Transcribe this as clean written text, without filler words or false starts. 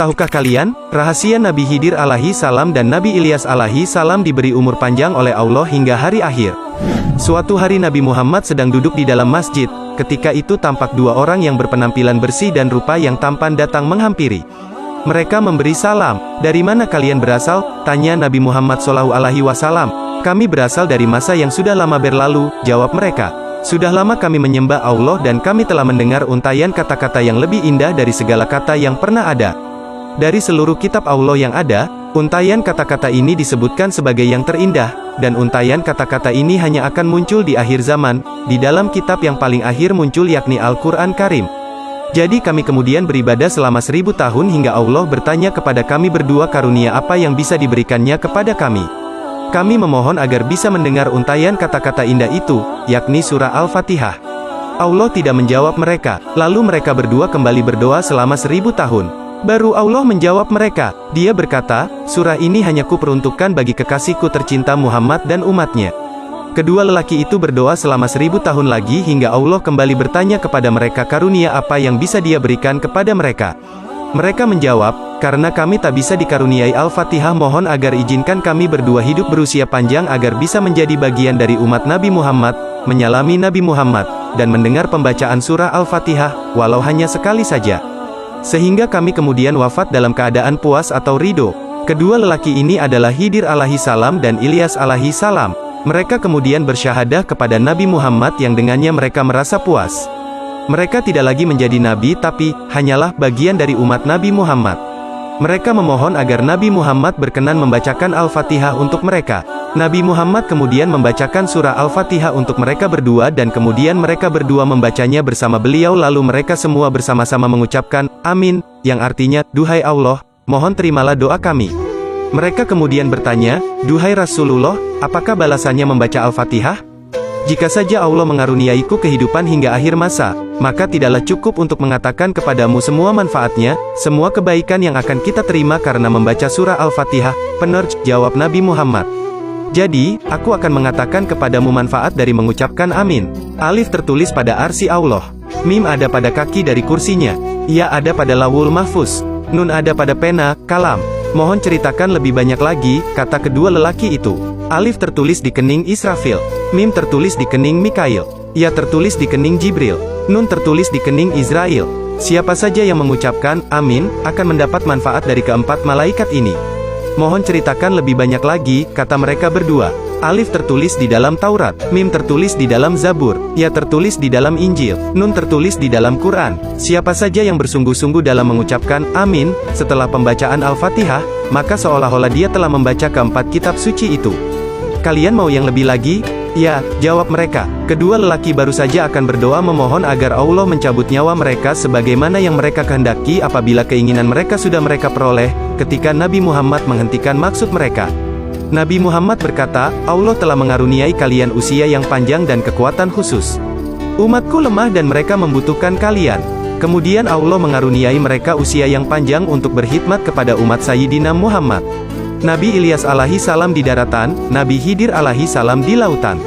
Tahukah kalian, rahasia Nabi Khidir alaihi salam dan Nabi Ilyas alaihi salam diberi umur panjang oleh Allah hingga hari akhir. Suatu hari Nabi Muhammad sedang duduk di dalam masjid, ketika itu tampak dua orang yang berpenampilan bersih dan rupa yang tampan datang menghampiri. Mereka memberi salam. "Dari mana kalian berasal?" tanya Nabi Muhammad SAW. "Kami berasal dari masa yang sudah lama berlalu," jawab mereka. "Sudah lama kami menyembah Allah dan kami telah mendengar untaian kata-kata yang lebih indah dari segala kata yang pernah ada. Dari seluruh kitab Allah yang ada, untaian kata-kata ini disebutkan sebagai yang terindah, dan untaian kata-kata ini hanya akan muncul di akhir zaman, di dalam kitab yang paling akhir muncul yakni Al-Quran Karim. Jadi kami kemudian beribadah selama 1000 tahun hingga Allah bertanya kepada kami berdua karunia apa yang bisa diberikannya kepada kami. Kami memohon agar bisa mendengar untaian kata-kata indah itu, yakni surah Al-Fatihah. Allah tidak menjawab mereka, lalu mereka berdua kembali berdoa selama 1000 tahun. Baru Allah menjawab mereka. Dia berkata, surah ini hanya kuperuntukkan bagi kekasihku tercinta Muhammad dan umatnya. Kedua lelaki itu berdoa selama 1000 tahun lagi hingga Allah kembali bertanya kepada mereka karunia apa yang bisa dia berikan kepada mereka. Mereka menjawab, karena kami tak bisa dikaruniai Al-Fatihah, mohon agar izinkan kami berdua hidup berusia panjang agar bisa menjadi bagian dari umat Nabi Muhammad, menyalami Nabi Muhammad, dan mendengar pembacaan surah Al-Fatihah, walau hanya sekali saja. Sehingga kami kemudian wafat dalam keadaan puas atau ridho. Kedua lelaki ini adalah Khidir alaihi salam dan Ilyas alaihi salam. Mereka kemudian bersyahadah kepada Nabi Muhammad yang dengannya mereka merasa puas. Mereka tidak lagi menjadi nabi tapi hanyalah bagian dari umat Nabi Muhammad. Mereka memohon agar Nabi Muhammad berkenan membacakan Al-Fatihah untuk mereka. Nabi Muhammad kemudian membacakan surah Al-Fatihah untuk mereka berdua dan kemudian mereka berdua membacanya bersama beliau lalu mereka semua bersama-sama mengucapkan, "Amin," yang artinya, "Duhai Allah, mohon terimalah doa kami." Mereka kemudian bertanya, "Duhai Rasulullah, apakah balasannya membaca Al-Fatihah? Jika saja Allah mengaruniaiku kehidupan hingga akhir masa, maka tidaklah cukup untuk mengatakan kepadamu semua manfaatnya, semua kebaikan yang akan kita terima karena membaca surah Al-Fatihah." "Benar," jawab Nabi Muhammad. "Jadi, aku akan mengatakan kepadamu manfaat dari mengucapkan amin." Alif tertulis pada arsy Allah. Mim ada pada kaki dari kursinya. Ya ada pada lawul mahfuz. Nun ada pada pena, kalam. "Mohon ceritakan lebih banyak lagi," kata kedua lelaki itu. Alif tertulis di kening Israfil. Mim tertulis di kening Mikail. Ya tertulis di kening Jibril. Nun tertulis di kening Israel. Siapa saja yang mengucapkan amin, akan mendapat manfaat dari keempat malaikat ini. "Mohon ceritakan lebih banyak lagi," kata mereka berdua. Alif tertulis di dalam Taurat, Mim tertulis di dalam Zabur, Ya tertulis di dalam Injil, Nun tertulis di dalam Quran. Siapa saja yang bersungguh-sungguh dalam mengucapkan amin setelah pembacaan Al-Fatihah, maka seolah-olah dia telah membaca keempat kitab suci itu. "Kalian mau yang lebih lagi?" "Ya," jawab mereka. Kedua lelaki baru saja akan berdoa memohon agar Allah mencabut nyawa mereka sebagaimana yang mereka kehendaki apabila keinginan mereka sudah mereka peroleh, ketika Nabi Muhammad menghentikan maksud mereka. Nabi Muhammad berkata, "Allah telah mengaruniai kalian usia yang panjang dan kekuatan khusus. Umatku lemah dan mereka membutuhkan kalian. Kemudian Allah mengaruniai mereka usia yang panjang untuk berkhidmat kepada umat Sayyidina Muhammad." Nabi Ilyas alaihi salam di daratan, Nabi Khidir alaihi salam di lautan.